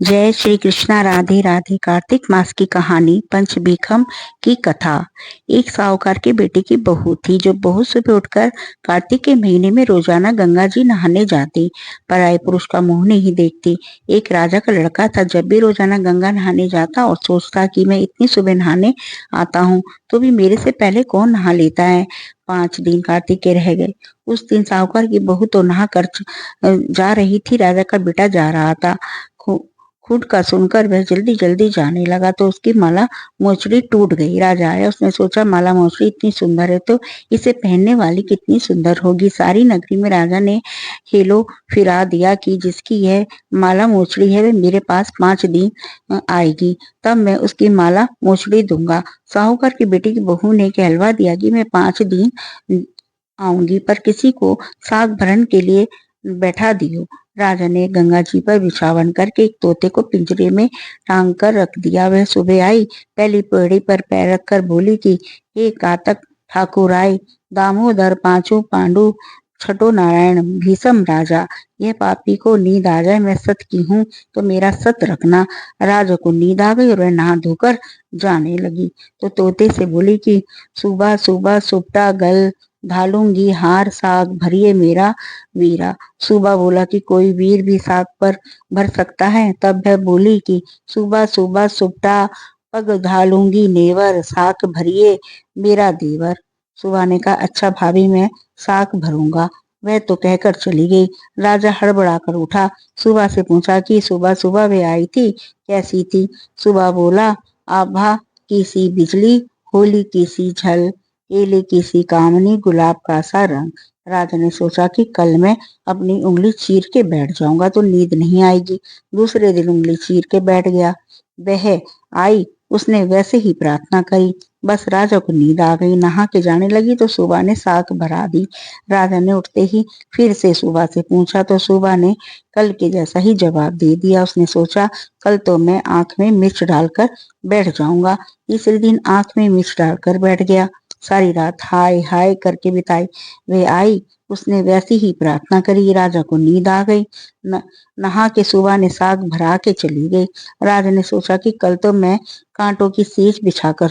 जय श्री कृष्णा। राधे राधे। कार्तिक मास की कहानी पंचबीखम की कथा। एक साहूकार के बेटे की बहू थी जो बहुत सुबह उठकर कार्तिक के महीने में रोजाना गंगा जी नहाने जाती, पराये पुरुष का मुंह नहीं देखती। एक राजा का लड़का था, जब भी रोजाना गंगा नहाने जाता और सोचता कि मैं इतनी सुबह नहाने आता हूँ तो भी मेरे से पहले कौन नहा लेता है। 5 दिन कार्तिक के रह गए। उस दिन साहूकार की बहू तो नहा कर जा रही थी, राजा का बेटा जा रहा था। खुद का सुनकर वह जल्दी जल्दी जाने लगा तो उसकी माला मोचड़ी टूट गई। राजा आया, उसने सोचा माला मोचड़ी इतनी सुंदर है तो इसे पहनने वाली कितनी सुंदर होगी। सारी नगरी में राजा ने हेलो फिरा दिया कि जिसकी यह माला मोचड़ी है वह मेरे पास 5 दिन आएगी, तब मैं उसकी माला मोचड़ी दूंगा। साहूकार की बेटी की बहू ने कहलवा दिया कि मैं 5 दिन आऊंगी, पर किसी को साग भरण के लिए बैठा दियो। राजा ने गंगा जी पर बिछावन करके एक तोते को पिंजरे में टांग कर रख दिया। वह सुबह आई, पहली पेड़ी पर पैर रखकर बोली कि हे कातक ठाकुर आए, दामोदर पांचों पांडु छठो नारायण भीषम राजा, यह पापी को नींद आ जाए, मैं सत की हूँ तो मेरा सत रखना। राजा को नींद आ गई और वह नहा धोकर जाने लगी तो तोते से बोली कि सुबह सुबह सुपटा गल धालूंगी, हार साग भरिए मेरा वीरा। सुबह बोला कि कोई वीर भी साग पर भर सकता है। तब वह बोली कि सुबह सुबह सुपटा पग धालूंगी नेवर, साग भरिए मेरा देवर। सुबह ने कहा अच्छा भाभी, मैं साग भरूंगा। वह तो कहकर चली गई। राजा हड़बड़ा कर उठा, सुबह से पूछा कि सुबह सुबह वे आई थी, कैसी थी। सुबह बोला आभा की सी बिजली, होली की सी झल, केले की सी कामनी, गुलाब का सा रंग। राजा ने सोचा कि कल मैं अपनी उंगली चीर के बैठ जाऊंगा तो नींद नहीं आएगी। दूसरे दिन उंगली चीर के बैठ गया। वह आई, उसने वैसे ही प्रार्थना करी, बस राजा को नींद आ गई। नहा के जाने लगी तो सुबह ने साग भरा दी। राजा ने उठते ही फिर से सुबह से पूछा तो सुबह ने कल के जैसा ही जवाब दे दिया। उसने सोचा कल तो मैं आंख में मिर्च डालकर बैठ जाऊंगा। तीसरे दिन आंख में मिर्च डालकर बैठ गया। सारी रात हाय हाय करके बिताई। वे आई, उसने वैसी ही प्रार्थना करी। राजा को नींद आ गई। नहा के सुबह ने साग भरा के चली गई। राजा ने सोचा कि कल तो मैं कांटों की सेज बिछाकर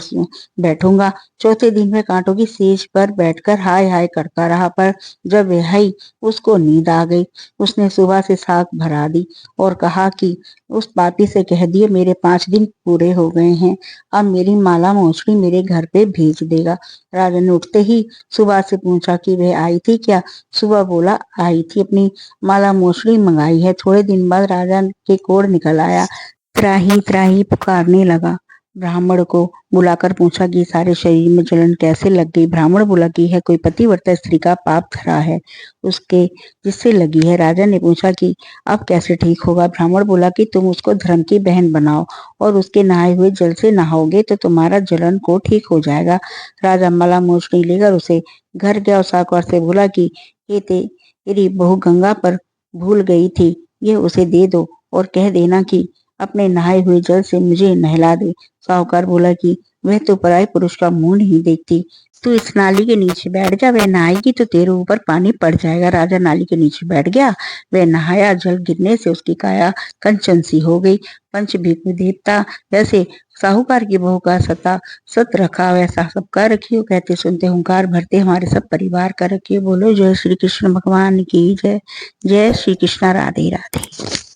बैठूंगा। चौथे दिन में कांटों की सेज पर बैठकर हाय हाय करता रहा, पर जब वह आई उसको नींद आ गई। उसने सुबह से साग भरा दी और कहा कि उस पापी से कह दियो मेरे 5 दिन पूरे हो गए हैं, अब मेरी माला मोचड़ी मेरे घर पे भेज देगा। राजा ने उठते ही सुबह से पूछा कि वह आई थी क्या। सुबह बोला आई थी, अपनी माला मोचड़ी मंगाई है। थोड़े दिन बाद राजा के कोढ़ निकल आया, त्राही त्राही पुकारने लगा। ब्राह्मण को बुलाकर पूछा कि सारे शरीर में जलन कैसे लग गई। ब्राह्मण बोला कि है कोई पतिव्रता स्त्री का पाप धरा है उसके, जिससे लगी है। राजा ने पूछा कि अब कैसे ठीक होगा। ब्राह्मण बोला कि तुम उसको धर्म की बहन बनाओ और उसके नहाए हुए जल से नहाओगे तो तुम्हारा जलन को ठीक हो जाएगा। राजा माला मोचड़ी लेकर उसे घर गया और साहूकार से बोला कि ये तेरी बहू गंगा पर भूल गई थी, ये उसे दे दो और कह देना कि अपने नहाए हुए जल से मुझे नहला दे। साहूकार बोला कि वह तो पराये पुरुष का मुंह नहीं देखती, तू इस नाली के नीचे बैठ जा, वह नहाएगी तो तेरे ऊपर पानी पड़ जाएगा। राजा नाली के नीचे बैठ गया। वह नहाया, जल गिरने से उसकी काया कंचन सी हो गई। पंचभीखु देवता वैसे साहूकार की बहू का सत रखा वैसा सबका रखियो, कहते सुनते हुंकार भरते हमारे सब परिवार का रखियो। बोलो जय श्री कृष्ण भगवान की जय। जय श्री कृष्णा। राधे राधे।